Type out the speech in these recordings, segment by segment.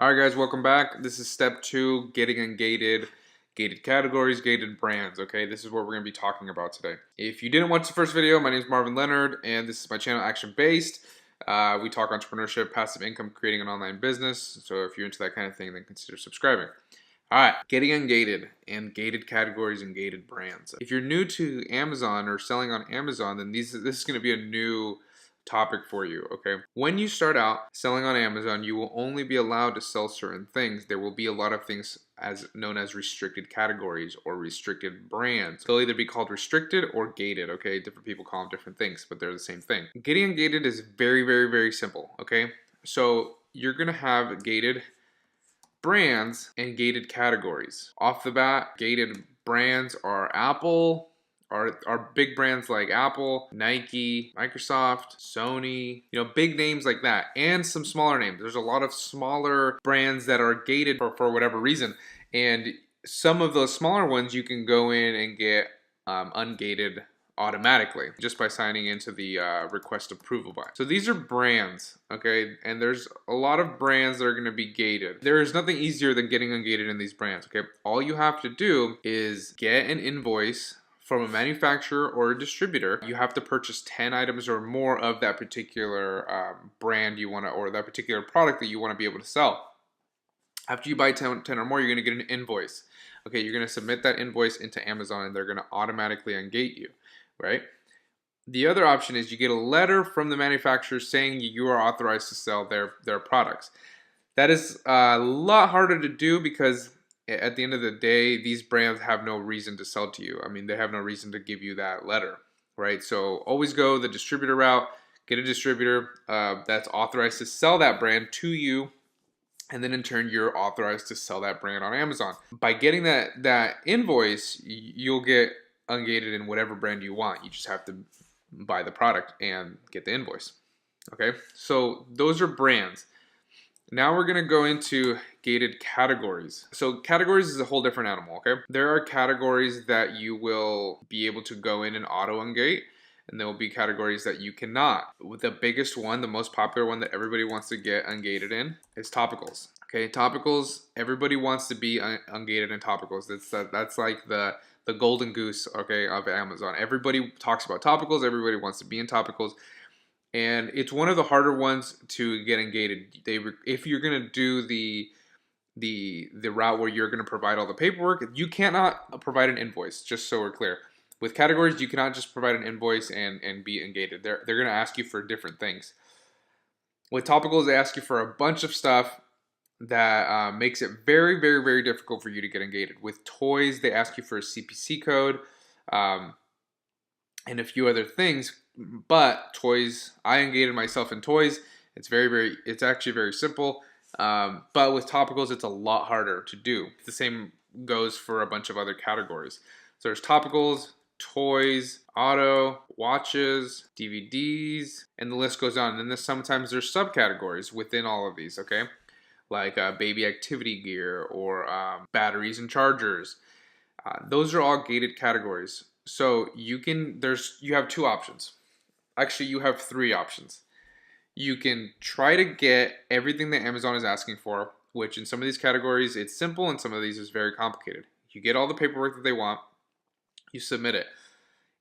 All right, guys, welcome back. This is step 2, getting ungated, gated categories, gated brands. Okay, this is what we're going to be talking about today. If you didn't watch the first video, my name is Marvin Leonard, and this is my channel, Action Based. We talk entrepreneurship, passive income, creating an online business. So if you're into that kind of thing, then consider subscribing. All right, getting ungated and gated categories and gated brands. If you're new to Amazon or selling on Amazon, then this is going to be a new topic for you, okay? When you start out selling on Amazon, you will only be allowed to sell certain things. There will be a lot of things known as restricted categories or restricted brands. They'll either be called restricted or gated, okay? Different people call them different things, but they're the same thing. Getting ungated is very, very, very simple, okay? So you're gonna have gated brands and gated categories. Off the bat, gated brands are Apple, are big brands like Apple, Nike, Microsoft, Sony, big names like that, and some smaller names. There's a lot of smaller brands that are gated for whatever reason, and some of those smaller ones you can go in and get ungated automatically just by signing into the request approval by. So these are brands, okay? And there's a lot of brands that are going to be gated. There is nothing easier than getting ungated in these brands, okay? All you have to do is get an invoice from a manufacturer or a distributor. You have to purchase 10 items or more of that particular brand you want to, or that particular product that you want to be able to sell. After you buy 10 or more, you're going to get an invoice. Okay, you're going to submit that invoice into Amazon and they're going to automatically ungate you, right? The other option is you get a letter from the manufacturer saying you are authorized to sell their products. That is a lot harder to do because at the end of the day, these brands have no reason to sell to you. I mean, they have no reason to give you that letter, right? So always go the distributor route, get a distributor that's authorized to sell that brand to you, and then in turn, you're authorized to sell that brand on Amazon. By getting that invoice, you'll get ungated in whatever brand you want. You just have to buy the product and get the invoice, okay? So those are brands. Now we're gonna go into gated categories. So categories is a whole different animal, okay? There are categories that you will be able to go in and auto ungate, and there will be categories that you cannot. With the biggest one, the most popular one that everybody wants to get ungated in is topicals. Okay, topicals, everybody wants to be ungated in topicals. That's like the golden goose, okay, of Amazon. Everybody talks about topicals, everybody wants to be in topicals. And it's one of the harder ones to get ungated. If you're gonna do the route where you're gonna provide all the paperwork, you cannot provide an invoice. Just so we're clear, with categories, you cannot just provide an invoice and be ungated. They're gonna ask you for different things. With topicals, they ask you for a bunch of stuff that makes it very, very, very difficult for you to get ungated. With toys, they ask you for a CPC code and a few other things. But toys, I ungated myself in toys. It's actually very simple. But with topicals, it's a lot harder to do. The same goes for a bunch of other categories. So there's topicals, toys, auto, watches, DVDs, and the list goes on. And then sometimes there's subcategories within all of these, okay? Like baby activity gear or batteries and chargers. Those are all gated categories. So you have two options. Actually, you have three options. You can try to get everything that Amazon is asking for, which in some of these categories, it's simple, and some of these is very complicated. You get all the paperwork that they want, you submit it.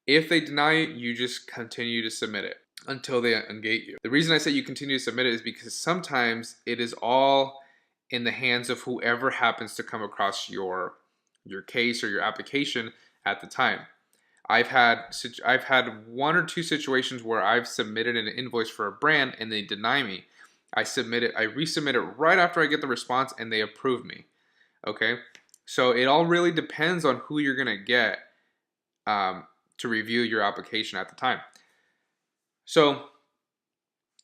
If they deny it, you just continue to submit it until they ungate you. The reason I say you continue to submit it is because sometimes it is all in the hands of whoever happens to come across your case or your application at the time. I've had one or two situations where I've submitted an invoice for a brand and they deny me. I resubmit it right after I get the response and they approve me. Okay, so it all really depends on who you're gonna get to review your application at the time. So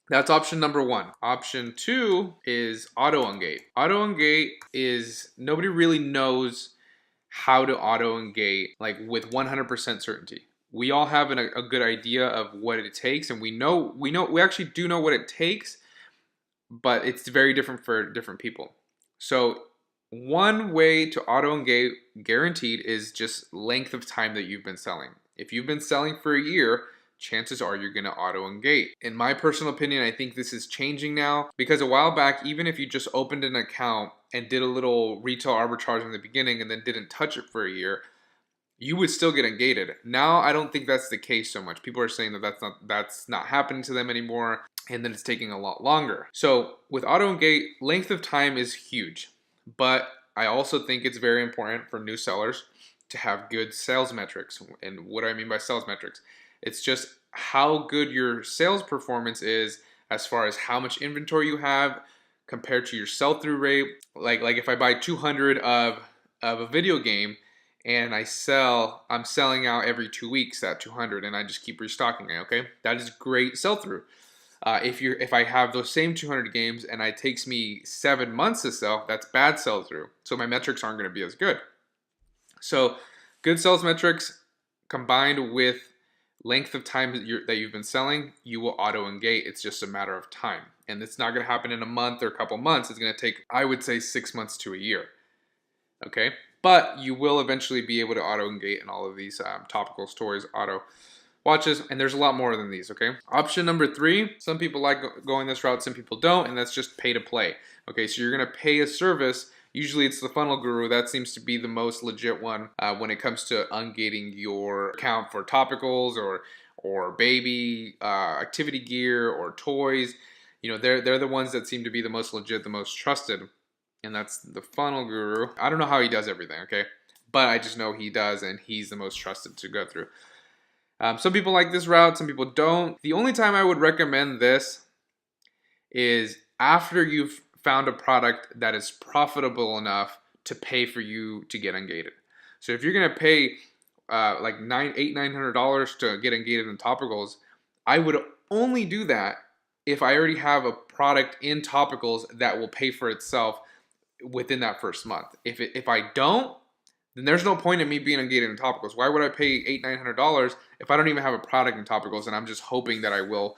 that's option number one. Option two is auto ungate. Auto ungate is nobody really knows how to auto ungate like with 100% certainty. We all have a good idea of what it takes, and we actually do know what it takes, but it's very different for different people. So one way to auto ungate guaranteed is just length of time that you've been selling. If you've been selling for a year, chances are you're going to auto ungate. In my personal opinion, I think this is changing now, because a while back, even if you just opened an account and did a little retail arbitrage in the beginning and then didn't touch it for a year, you would still get ungated. Now I don't think that's the case so much. People are saying that that's not happening to them anymore, and that it's taking a lot longer. So with auto ungate, length of time is huge, but I also think it's very important for new sellers to have good sales metrics. And what do I mean by sales metrics? It's just how good your sales performance is as far as how much inventory you have compared to your sell-through rate. Like if I buy 200 of a video game and I'm selling out every 2 weeks that 200, and I just keep restocking it, okay? That is great sell-through. If I have those same 200 games and it takes me 7 months to sell, that's bad sell-through. So my metrics aren't going to be as good. So good sales metrics combined with length of time that you've been selling, you will auto ungate. It's just a matter of time. And it's not going to happen in a month or a couple months. It's going to take, I would say, 6 months to a year. Okay? But you will eventually be able to auto ungate in all of these topicals, toys, auto watches, and there's a lot more than these, okay? Option number 3, some people like going this route, some people don't, and that's just pay to play. Okay, so you're gonna pay a service. Usually it's the Funnel Guru. That seems to be the most legit one when it comes to ungating your account for topicals or baby activity gear or toys. You know, they're the ones that seem to be the most legit, the most trusted, and that's the Funnel Guru. I don't know how he does everything, okay? But I just know he does, and he's the most trusted to go through. Some people like this route, some people don't. The only time I would recommend this is after you've found a product that is profitable enough to pay for you to get ungated. So if you're gonna pay like $900 to get ungated in topicals, I would only do that if I already have a product in topicals that will pay for itself within that first month. If I don't, then there's no point in me being ungated in topicals. Why would I pay $800-900 if I don't even have a product in topicals and I'm just hoping that I will,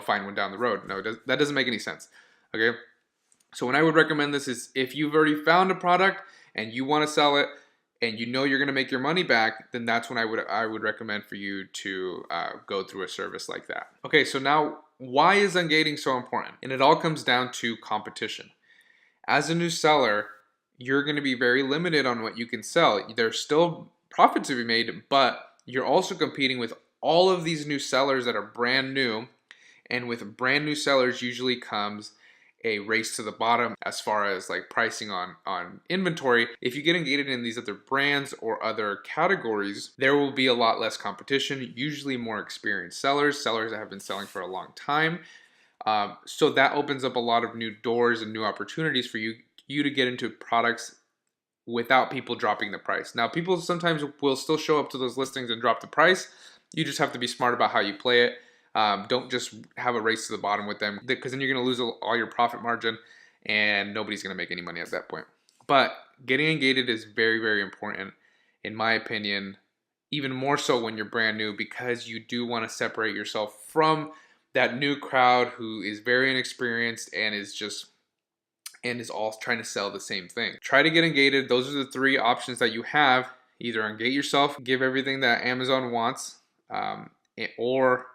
find one down the road? No, that doesn't make any sense. Okay. So when I would recommend this is if you've already found a product and you want to sell it and you know you're going to make your money back, then that's when I would recommend for you to go through a service like that. Okay, so now why is ungating so important? And it all comes down to competition. As a new seller, you're going to be very limited on what you can sell. There's still profit to be made, but you're also competing with all of these new sellers that are brand new. And with brand new sellers usually comes a race to the bottom as far as like pricing on inventory. If you get ungated in these other brands or other categories, there will be a lot less competition, usually more experienced sellers that have been selling for a long time. So that opens up a lot of new doors and new opportunities for you to get into products without people dropping the price. Now, people sometimes will still show up to those listings and drop the price. You just have to be smart about how you play it. Don't just have a race to the bottom with them, because then you're going to lose all your profit margin and nobody's going to make any money at that point. But getting ungated is very, very important, in my opinion, even more so when you're brand new, because you do want to separate yourself from that new crowd who is very inexperienced and is all trying to sell the same thing. Try to get ungated. Those are the 3 options that you have. Either ungate yourself, give everything that Amazon wants, or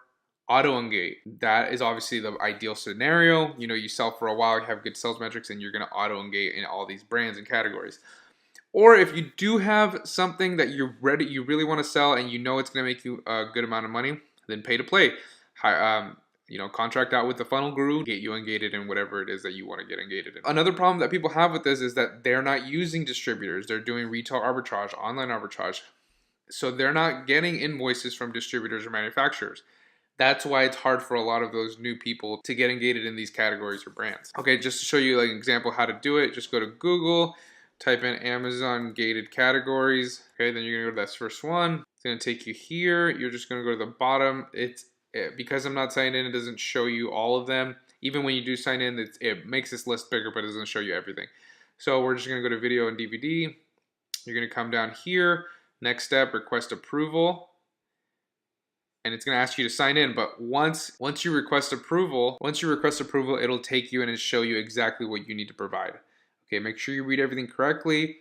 auto ungate. That is obviously the ideal scenario. You sell for a while, you have good sales metrics, and you're going to auto ungate in all these brands and categories. Or if you do have something that you really want to sell and you know it's going to make you a good amount of money, then pay to play. Contract out with the Funnel Guru, get you ungated in whatever it is that you want to get ungated in. Another problem that people have with this is that they're not using distributors. They're doing retail arbitrage, online arbitrage. So they're not getting invoices from distributors or manufacturers. That's why it's hard for a lot of those new people to get ungated in these categories or brands. Okay, just to show you like an example how to do it, just go to Google, type in Amazon gated categories. Okay, then you're gonna go to that first one. It's gonna take you here. You're just gonna go to the bottom. Because I'm not signed in, it doesn't show you all of them. Even when you do sign in, it makes this list bigger, but it doesn't show you everything. So we're just gonna go to video and DVD. You're gonna come down here. Next step, request approval. And it's gonna ask you to sign in, but once you request approval, it'll take you and it'll show you exactly what you need to provide. Okay, make sure you read everything correctly.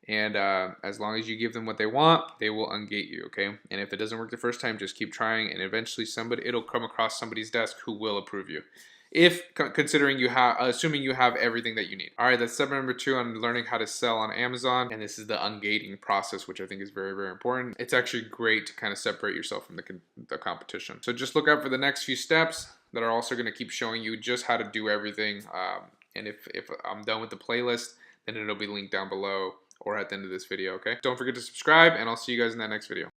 And as long as you give them what they want, they will ungate you, okay? And if it doesn't work the first time, just keep trying, and eventually it'll come across somebody's desk who will approve you. If considering you have, assuming you have everything that you need. All right, that's step number 2 on learning how to sell on Amazon, and this is the ungating process, which I think is very, very important. It's actually great to kind of separate yourself from the competition. So just look out for the next few steps that are also going to keep showing you just how to do everything. And if I'm done with the playlist, then it'll be linked down below or at the end of this video, okay? Don't forget to subscribe, and I'll see you guys in that next video.